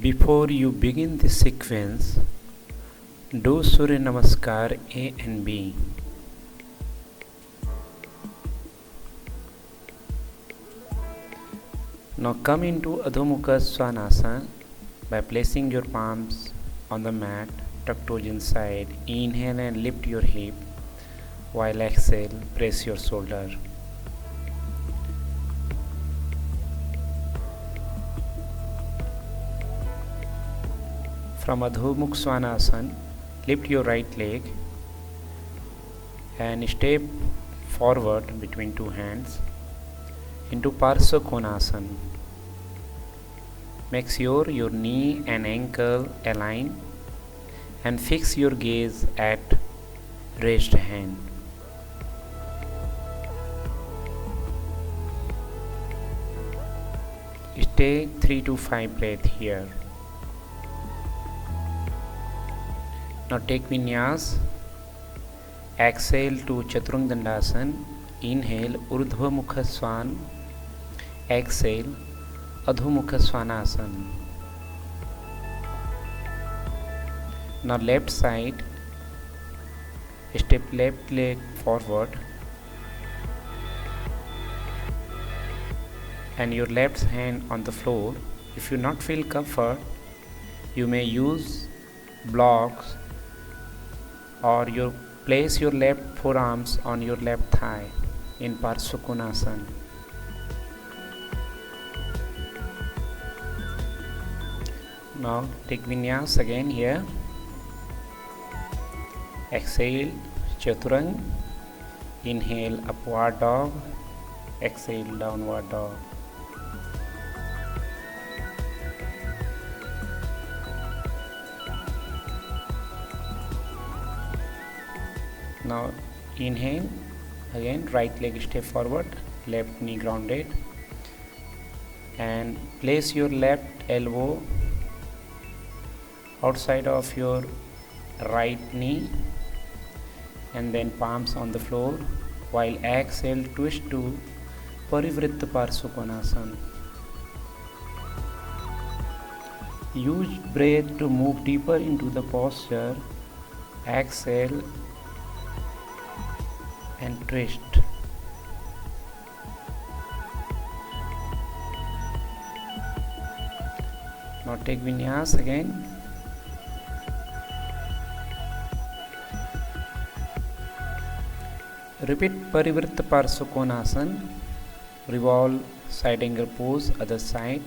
Before you begin this sequence, do Surya Namaskar A and B. Now come into Adho Mukha Svanasana by placing your palms on the mat, tuck toes inside. Inhale and lift your hip, while exhale, press your shoulder. From Adho Mukha Svanasana, lift your right leg and step forward between two hands into Parsva Konasana. Make sure your knee and ankle align and fix your gaze at raised hand. Stay 3 to 5 breaths here. Now take Vinyas. Exhale to Chaturanga Dandasana. Inhale Urdhva Mukha Swan. Exhale Adho Mukha Svanasana. Now left side. Step left leg forward and your left hand on the floor. If you not feel comfort, you may use blocks or you place your left forearms on your left thigh in Parsva Konasana. Now take Vinyas again here. Exhale Chaturanga. Inhale upward dog. Exhale downward dog. Now inhale again, right leg step forward, left knee grounded, and place your left elbow outside of your right knee and then palms on the floor, while exhale twist to Parivritta Parsva Konasana. Use breath to move deeper into the posture. Exhale and twist. Now take Vinyas again. Repeat Parivritta Parsva Konasana. Revolve side angle pose, other side.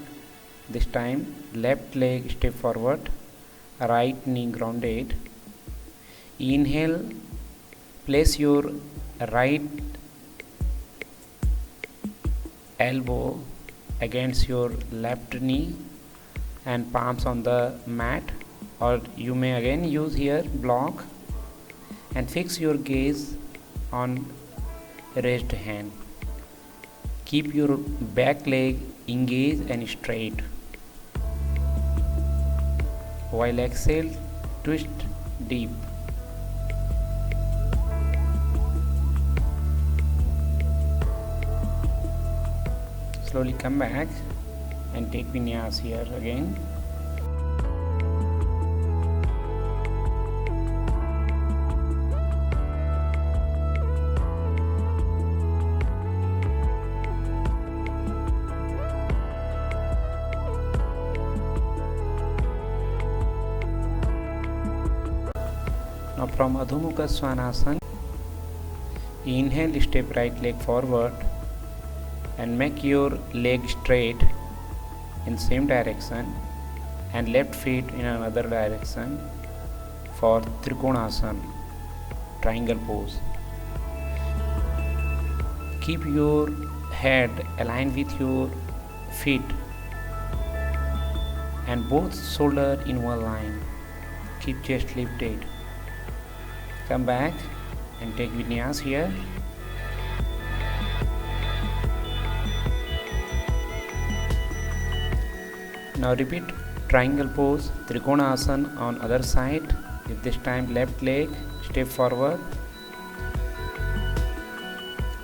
This time left leg step forward, right knee grounded. Inhale, place your right elbow against your left knee and palms on the mat, or you may again use here block, and fix your gaze on raised hand. Keep your back leg engaged and straight. While exhale, twist deep. Slowly come back and take Vinyas here again. Now from Adho Mukha Svanasana, inhale, step right leg forward and make your leg straight in same direction and left feet in another direction for Trikonasana, triangle pose. Keep your head aligned with your feet and both shoulders in one line. Keep chest lifted. Come back and take Vinyas here. Now repeat triangle pose, Trikonasana on other side. With this time left leg step forward.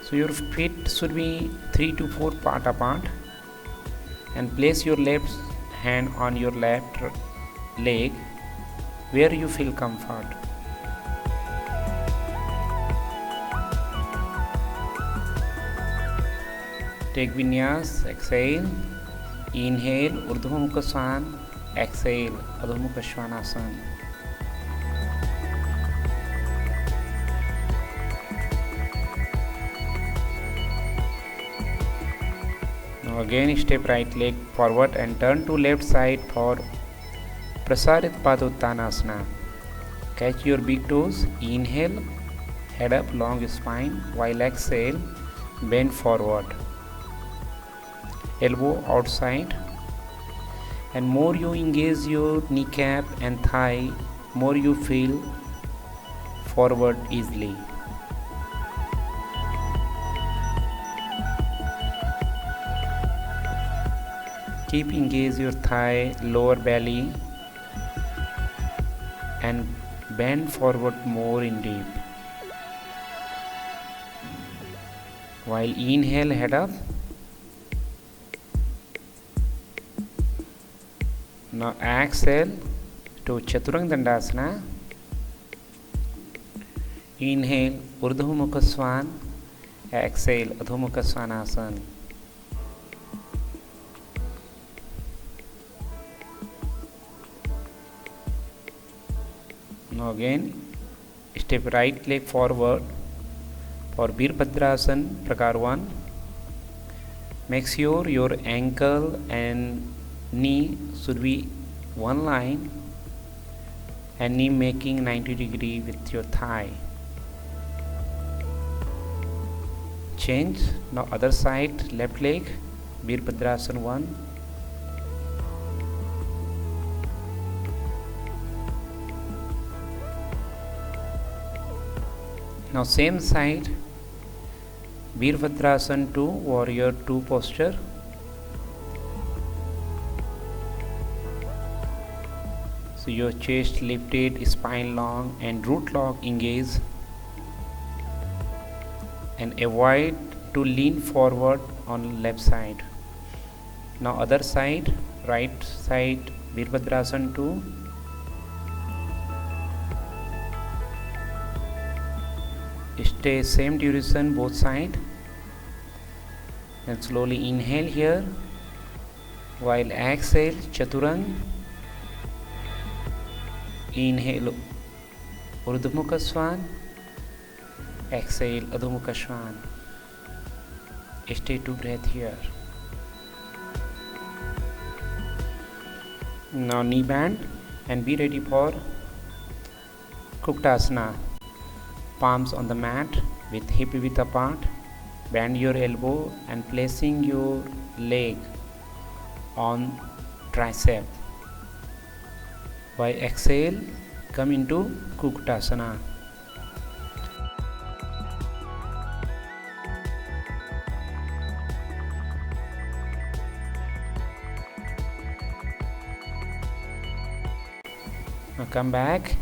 So your feet should be 3 to 4 part apart, and place your left hand on your left leg where you feel comfort. Take vinyas, exhale, inhale Urdhva Mukha Swan, exhale Adho Mukha Svanasana. Now again step right leg forward and turn to left side for Prasarit Padottanasana. Catch your big toes, inhale, head up, long spine, while exhale, bend forward. Elbow outside, and more you engage your kneecap and thigh, more you feel forward easily. Keep engage your thigh, lower belly, and bend forward more in deep. While inhale, head up. Now exhale to Chaturanga Dandasana. Inhale Urdhva Mukha Swan. Exhale Adho Mukha Svanasana. Now again step right leg forward for Veerbhadrasana Prakar 1. Make sure your ankle and knee should be one line and knee making 90 degree with your thigh. Change. Now other side, left leg, Veerbhadrasana 1. Now same side, Veerbhadrasana 2, Warrior 2 posture. So your chest lifted, spine long, and root lock engaged, and avoid to lean forward on left side. Now other side, right side, Veerbhadrasana 2. Stay same duration both side, and slowly inhale here, while exhale Chaturanga. Inhale Urdhva Mukha Swan, exhale Adho Mukha Swan. Stay 2 breath here. Now knee bend and be ready for Kuktasana. Palms on the mat with hip width apart. Bend your elbow and placing your leg on tricep. By exhale, come into Kuktasana. Now come back.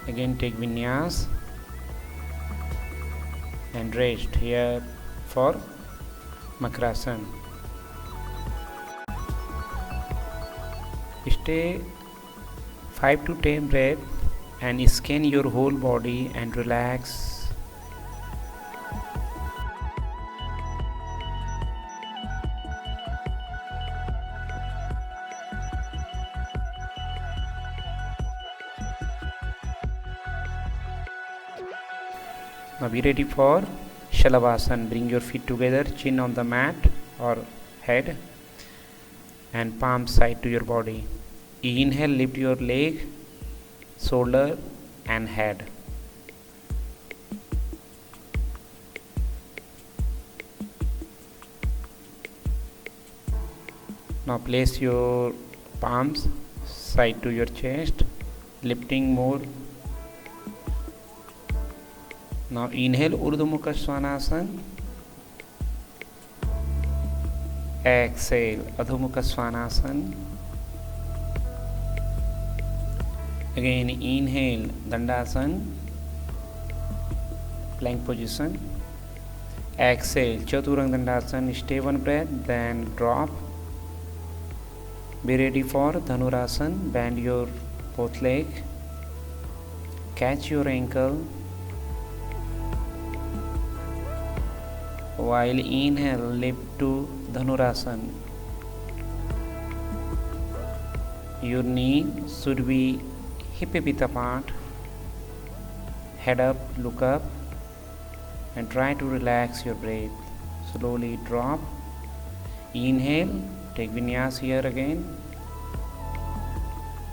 Again take vinyas and rest here for Makrasana. Stay 5 to 10 breaths and scan your whole body and relax. Now be ready for Shalabhasana. Bring your feet together, chin on the mat or head, and palm side to your body. Inhale, lift your leg, shoulder and head. Now place your palms side to your chest, lifting more. Now inhale Urdhva Mukha Svanasana. Exhale Adho Mukha Svanasana. Again inhale Dandasana, plank position. Exhale, Chaturanga Dandasana, stay one breath, then drop. Be ready for Dhanurasana, bend your both leg, catch your ankle. While inhale, lift to Dhanurasana. Your knee should be hip width apart. Head up, look up, and try to relax your breath. Slowly drop. Inhale, take vinyas here again.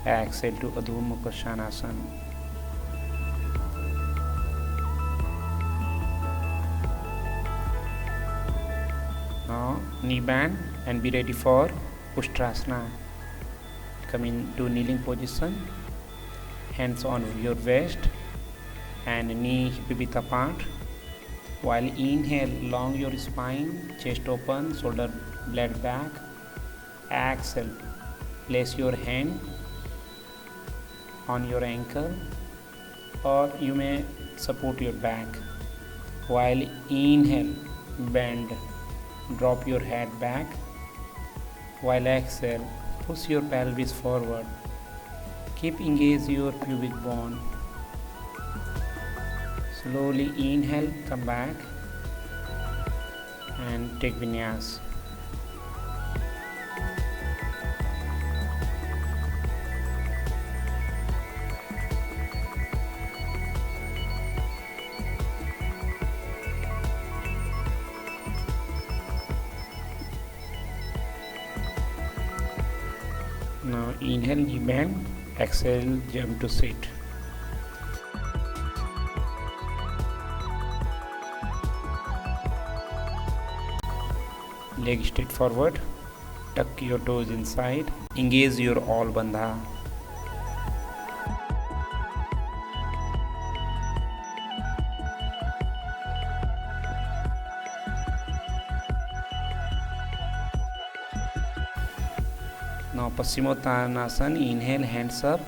Exhale to Adho Mukha Svanasana. Now knee bend and be ready for Ustrasana. Come into kneeling position. Hands on your waist and knee hip width apart. While inhale, long your spine, chest open, shoulder blade back. Exhale, place your hand on your ankle or you may support your back. While inhale, bend, drop your head back. While exhale, push your pelvis forward. Keep engage your pubic bone. Slowly inhale, come back and take vinyas. Now inhale, knee bend, exhale, jump to sit. Leg straight forward, tuck your toes inside, engage your all bandha. Now Paschimottanasana, inhale, hands up,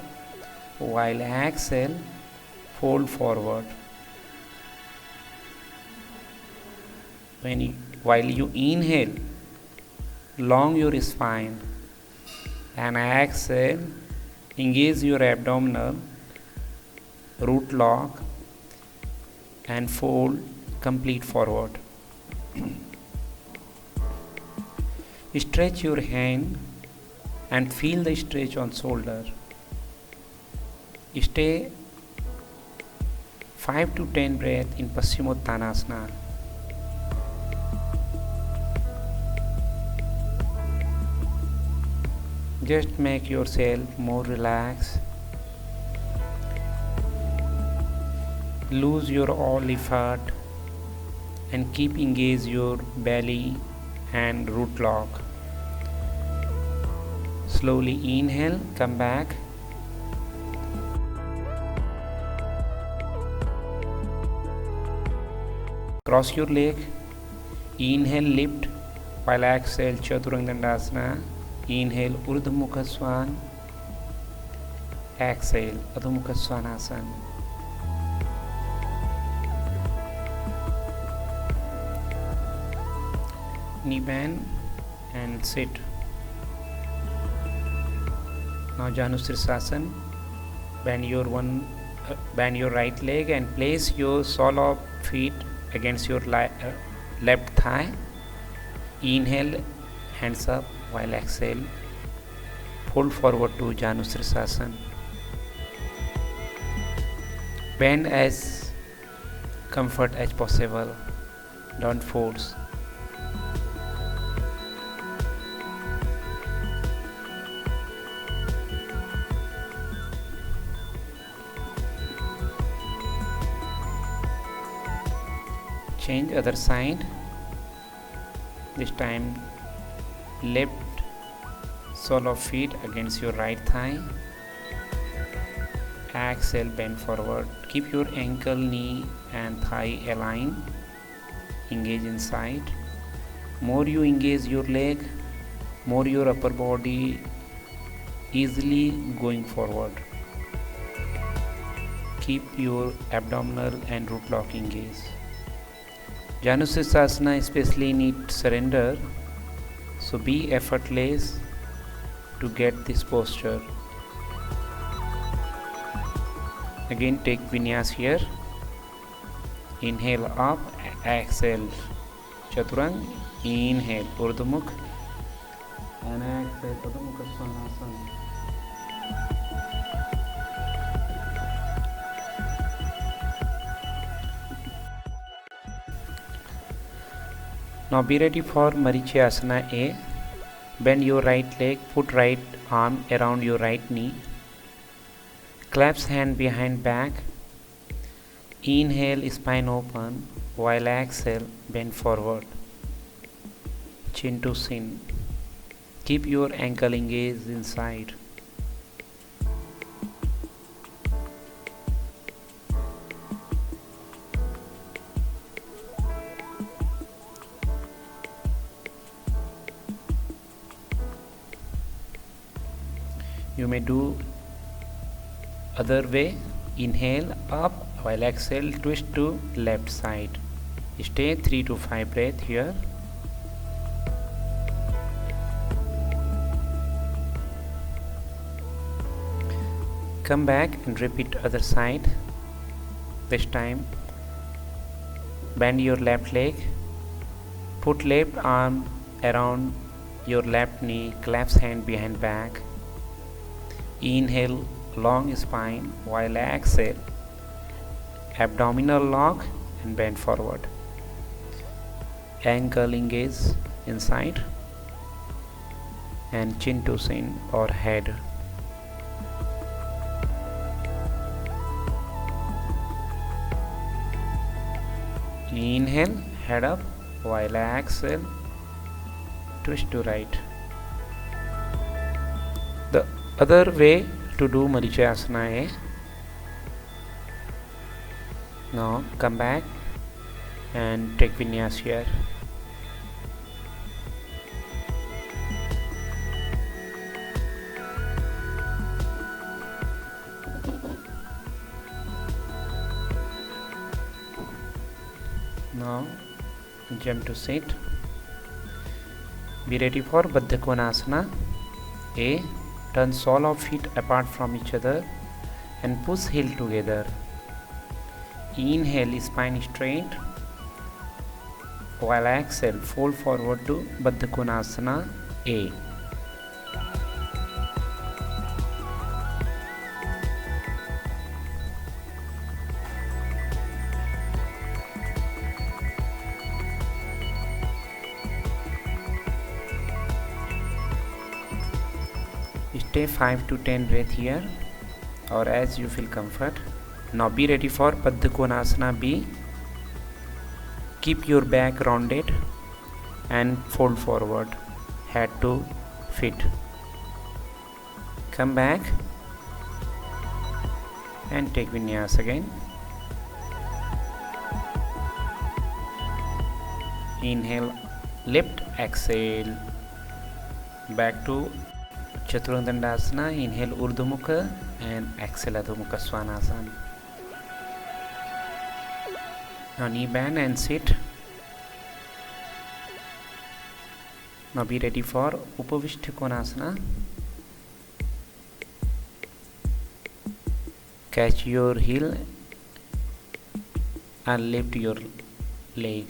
while exhale, fold forward. While you inhale, long your spine and exhale, engage your abdominal, root lock and fold complete forward. Stretch your hand and feel the stretch on shoulder. Stay 5 to 10 breaths in Paschimottanasana. Just make yourself more relaxed. Lose your all effort and keep engage your belly and root lock. Slowly inhale, come back. Cross your leg. Inhale, lift. While exhale, Chaturanga Dandasana. Inhale, Urdhva Mukha Swan. Exhale, Adho Mukha Svanasana. Knee bend and sit. Now Janusirsasana. Bend your right leg and place your sole of feet against your left thigh. Inhale, hands up, while exhale, fold forward to Janusirsasana. Bend as comfort as possible. Don't force. Change other side. This time left sole of feet against your right thigh. Exhale, bend forward. Keep your ankle, knee and thigh aligned. Engage inside. More you engage your leg, more your upper body easily going forward. Keep your abdominal and root lock engaged. Janusirsasana especially need surrender, so be effortless to get this posture. Again take vinyas here. Inhale up, exhale Chaturanga, inhale Urdhva Mukh and exhale Adho Mukha Svanasana. Now be ready for Marichyasana A. Bend your right leg, put right arm around your right knee. Clasp hand behind back. Inhale, spine open, while exhale, bend forward. Chin to chin. Keep your ankle engaged inside. You may do other way. Inhale up while exhale twist to left side. Stay 3 to 5 breath here. Come back and repeat other side. This time bend your left leg, put left arm around your left knee, clasp hand behind back. Inhale long spine while exhale abdominal lock and bend forward. Ankle engage inside and chin to chin or head. Inhale, head up, while exhale, twist to right. The other way to do Marichyasana A. Now come back and take vinyas here. Now jump to sit. Be ready for Baddha Konasana A. Turn sole of feet apart from each other and push heel together. Inhale, spine straight, while exhale, fold forward to Baddha Konasana A. Stay 5 to 10 breath here or as you feel comfort. Now be ready for Baddha Konasana B. Keep your back rounded and fold forward, head to feet. Come back and take vinyas again. Inhale, lift, exhale, back to Chaturanga Dandasana. Inhale Urdhva Mukha and exhale Adho Mukha Svanasana. Now knee bend and sit. Now be ready for Upavishta Konasana. Catch your heel and lift your leg.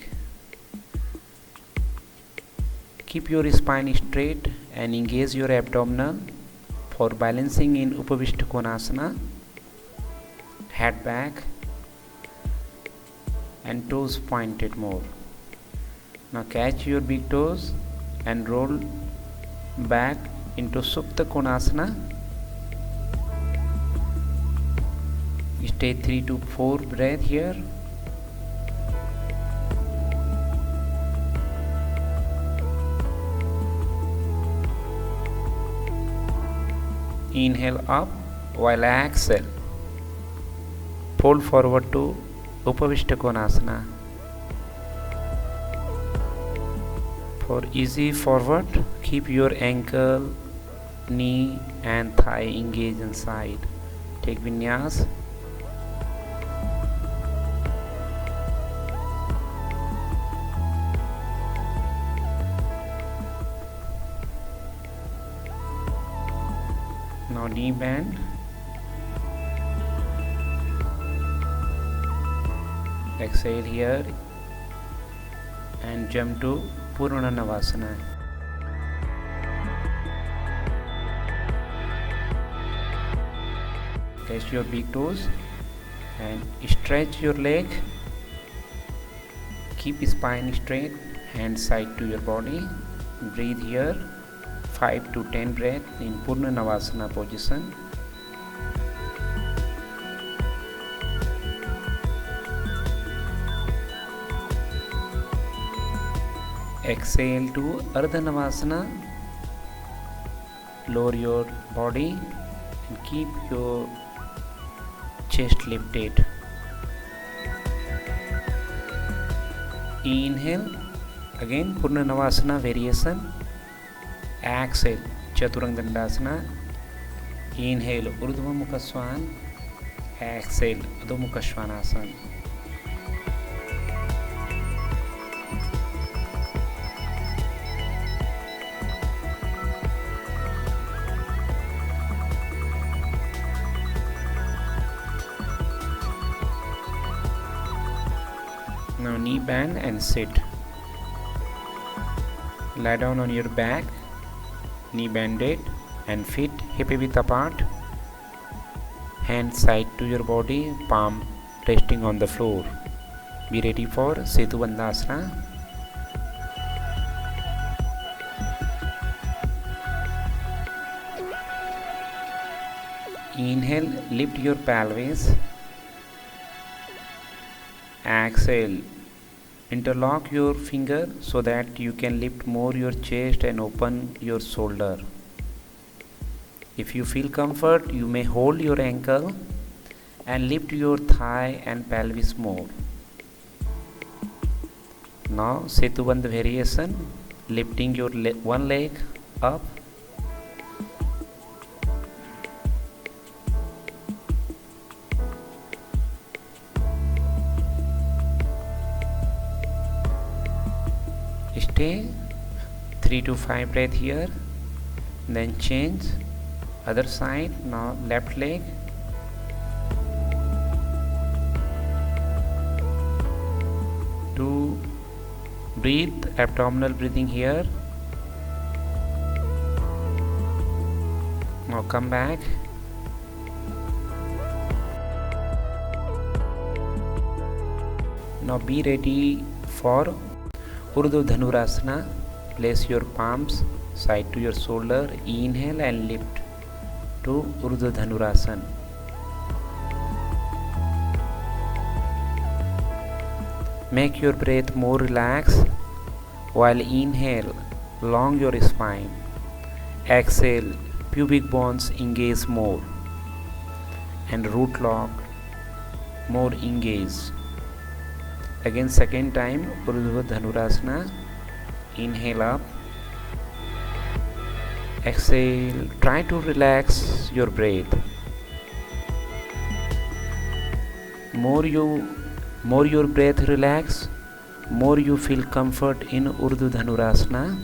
Keep your spine straight and engage your abdominal for balancing in Upavishta Konasana. Head back and toes pointed more. Now catch your big toes and roll back into Supta Konasana. Stay 3 to 4 breath here. Inhale up while exhale. Fold forward to Upavishta Konasana. For easy forward, keep your ankle, knee and thigh engaged inside. Take vinyas. knee bend. Exhale here and jump to Purna Navasana. Catch your big toes and stretch your leg. Keep spine straight, hands side to your body. Breathe here 5 to 10 breaths in Purna Navasana position. Exhale to Ardha Navasana. Lower your body and keep your chest lifted. Inhale, again Purna Navasana variation. Exhale, Chaturanga Dandasana. Inhale, Urdhva Mukha Swan. Exhale, Adho Mukha Svanasana. Now knee bend and sit. Lie down on your back, knee bended and feet hip width apart. Hands side to your body, palm resting on the floor. Be ready for Setu Bandhasana. Inhale, lift your pelvis. Exhale, interlock your finger so that you can lift more your chest and open your shoulder. If you feel comfort, you may hold your ankle and lift your thigh and pelvis more. Now Setu Bandha variation, lifting your one leg up. Stay 3 to 5 breaths here, then change other side. Now left leg. To breathe, abdominal breathing here. Now come back. Now be ready for Urdhva Dhanurasana. Place your palms side to your shoulder. Inhale and lift to Urdhva Dhanurasana. Make your breath more relaxed. While inhale, long your spine. Exhale, pubic bones engage more. And root lock more engaged. Again second time, Urdhva Dhanurasana. Inhale up. Exhale, try to relax your breath. More your breath relax, more you feel comfort in Urdhva Dhanurasana.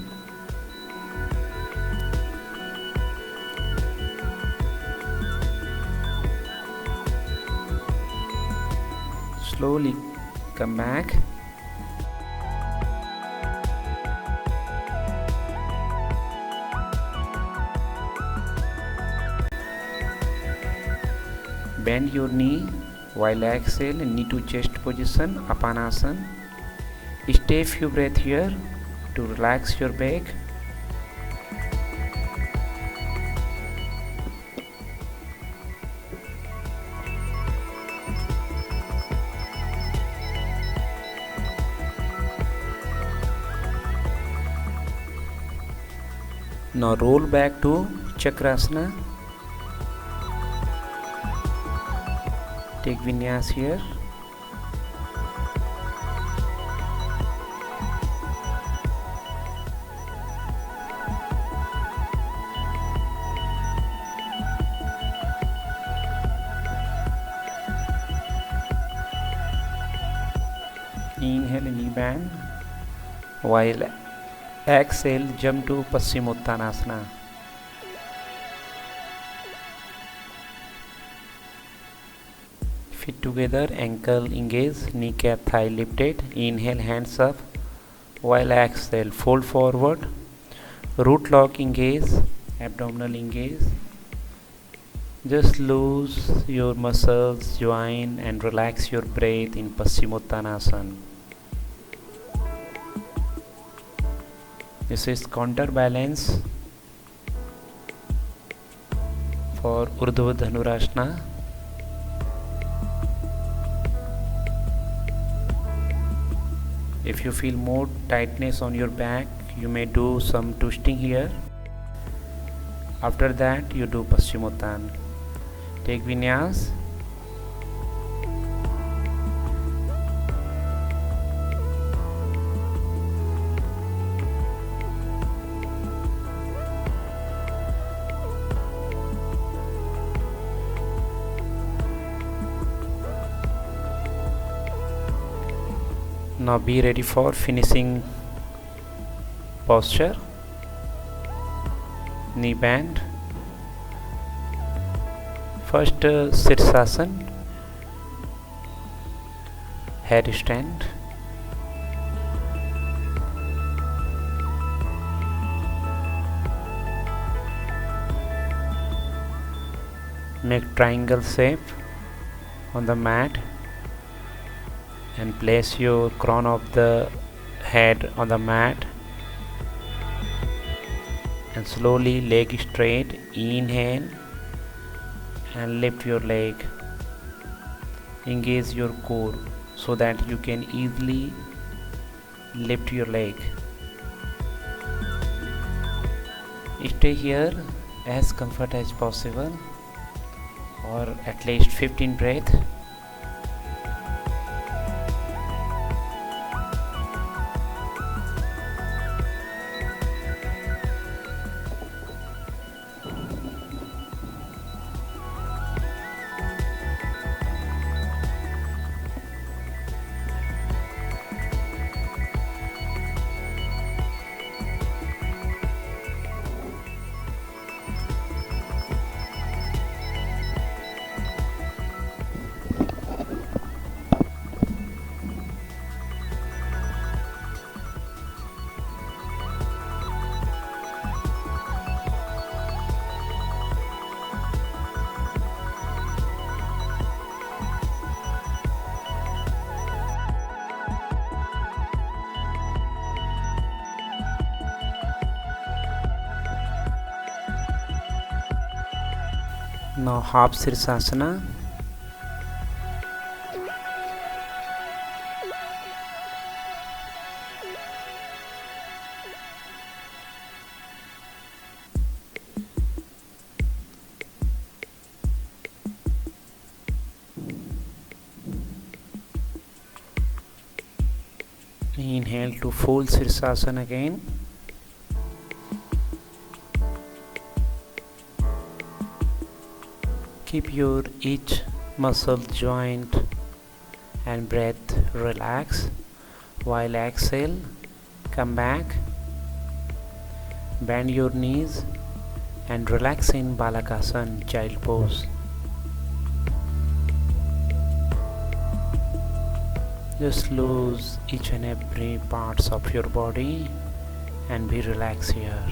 Slowly come back. Bend your knee while exhale, knee to chest position, Apanasana. Stay few breaths here to relax your back. Now roll back to Chakrasana. Take vinyas here. Inhale, knee bend. While exhale, jump to Paschimottanasana. Feet together, ankle engaged, kneecap, thigh lifted. Inhale, hands up. While exhale, fold forward. Root lock engage, abdominal engage. Just loose your muscles, join and relax your breath in Paschimottanasana. This is counterbalance for Urdhva Dhanurasana. If you feel more tightness on your back, you may do some twisting here. After that, you do Paschimottanasana. Take vinyas. Now be ready for finishing posture. Knee bend. First Sirsasana, headstand. Make triangle shape on the mat and place your crown of the head on the mat and slowly leg straight. Inhale and lift your leg. Engage your core so that you can easily lift your leg. Stay here as comfort as possible or at least 15 breaths. Now half Sirsasana. Inhale to full Sirsasana again. Keep your each muscle, joint and breath relaxed. While exhale, come back, bend your knees and relax in Balakasana, child pose. Just lose each and every parts of your body and be relaxed here.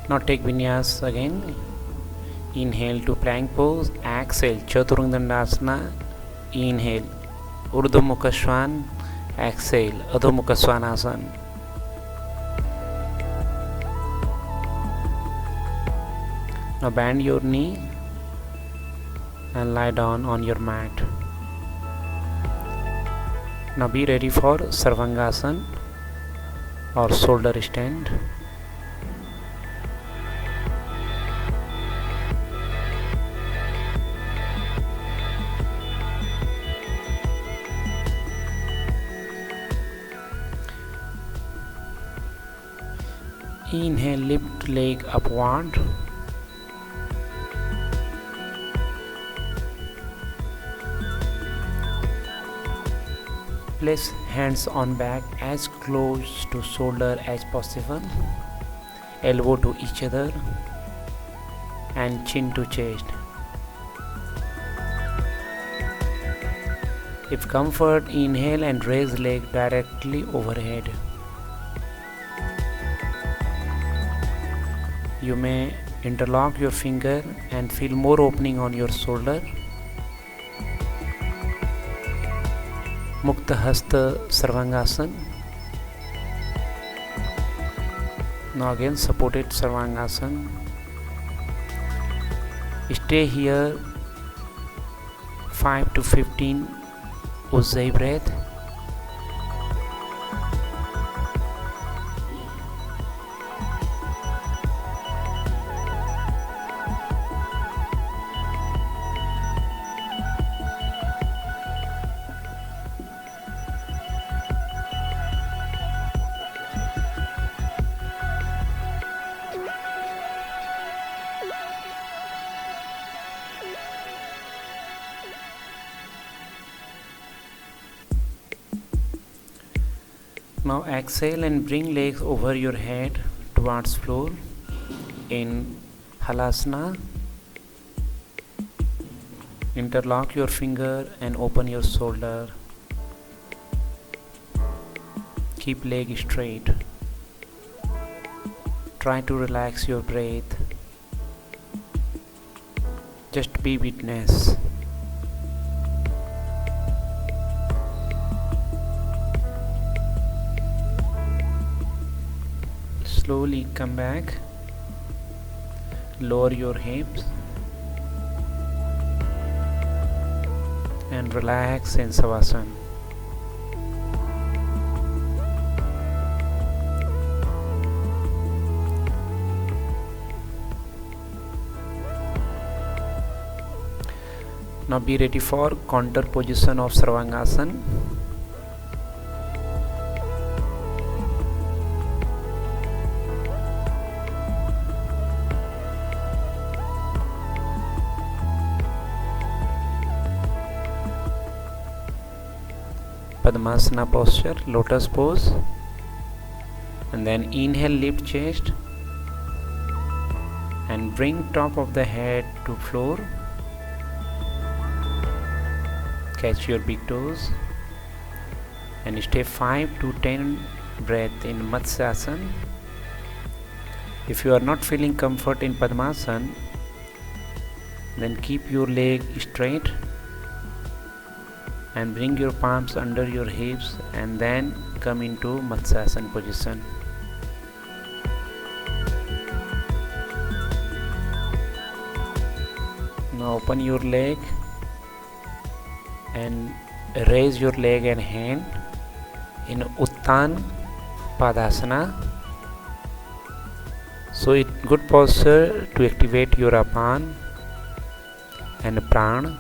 Now take vinyas again. Inhale to plank pose. Exhale Chaturanga Dandasana. Inhale Urdhva Mukha Swan. Exhale Adho Mukha Svanasana. Now bend your knee and lie down on your mat. Now be ready for Sarvangasana or shoulder stand. Inhale, lift leg upward. place hands on back as close to shoulder as possible, elbow to each other and chin to chest. If comfort, inhale and raise leg directly overhead. You may interlock your finger and feel more opening on your shoulder. Mukta Hasta Sarvangasana. Now again supported Sarvangasana. Stay here 5 to 15 Ujjayi breath. Now exhale and bring legs over your head towards floor in Halasana. Interlock your finger and open your shoulder. Keep leg straight. Try to relax your breath. Just be witness. Slowly come back, lower your hips and relax in Savasana. Now be ready for counter position of Sarvangasana. Padmasana posture, lotus pose, and then inhale, lift chest and bring top of the head to floor. Catch your big toes and stay 5 to 10 breath in Matsyasana. If you are not feeling comfort in Padmasana, then keep your leg straight and bring your palms under your hips and then come into Matsyasana position. Now open your leg and raise your leg and hand in Uttan Padasana. So it's good posture to activate your Apan and Pran.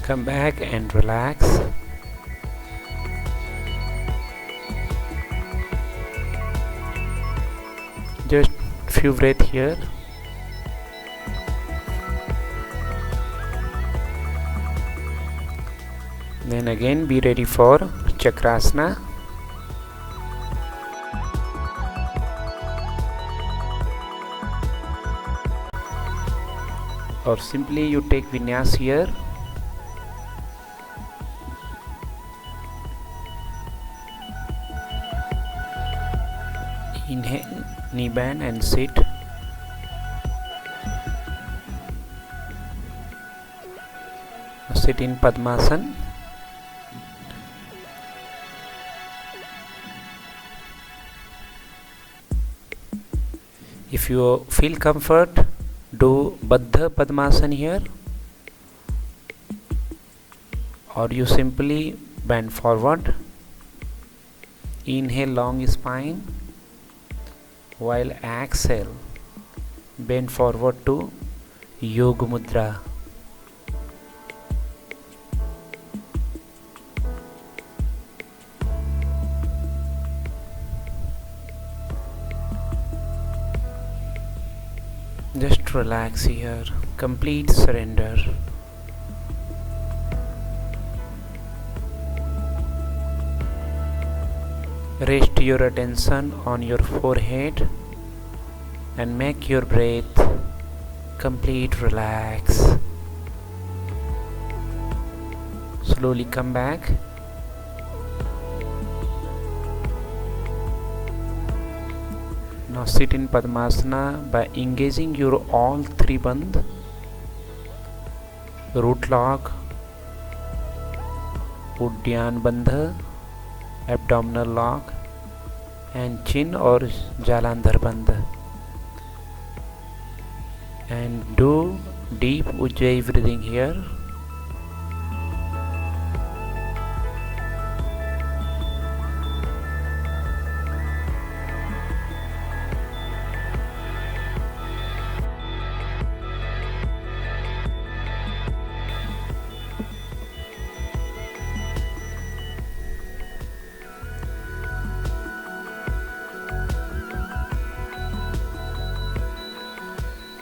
Come back and relax. Just few breaths here. Then again be ready for Chakrasana. Or simply you take Vinyas here. Inhale, knee bend and sit. Sit in Padmasana. If you feel comfort, do Baddha Padmasana here, or you simply bend forward. Inhale, long spine, while exhale, bend forward to Yoga Mudra. Just relax here. Complete surrender. Rest your attention on your forehead and make your breath complete relax. Slowly come back. Now sit in Padmasana by engaging your all three bandh: root lock, Uddiyana bandha, abdominal lock, and chin or Jalandhar bandh. And do deep Ujjayi breathing here.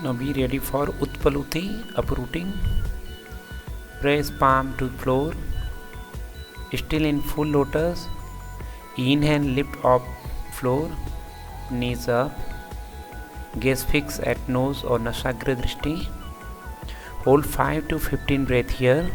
Now be ready for Utpaluti, uprooting. Press palm to floor. Still in full lotus. Inhale, lift up floor. Knees up. Gaze fix at nose or Nasagra Drishti. Hold 5 to 15 breath here.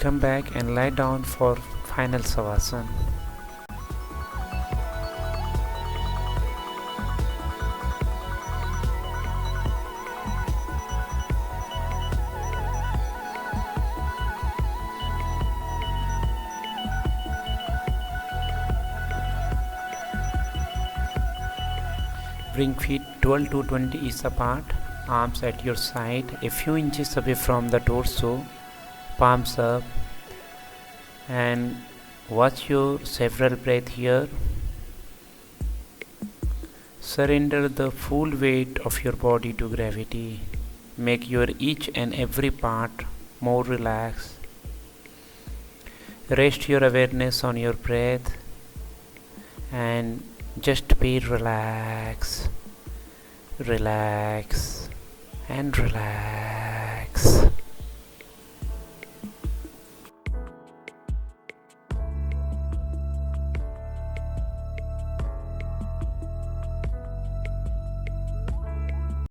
Come back and lie down for final Savasana. Bring feet 12 to 20 inches apart, arms at your side, a few inches away from the torso, palms up, and watch your several breaths here. Surrender the full weight of your body to gravity. Make your each and every part more relaxed. Rest your awareness on your breath and just be relaxed, relax and relax.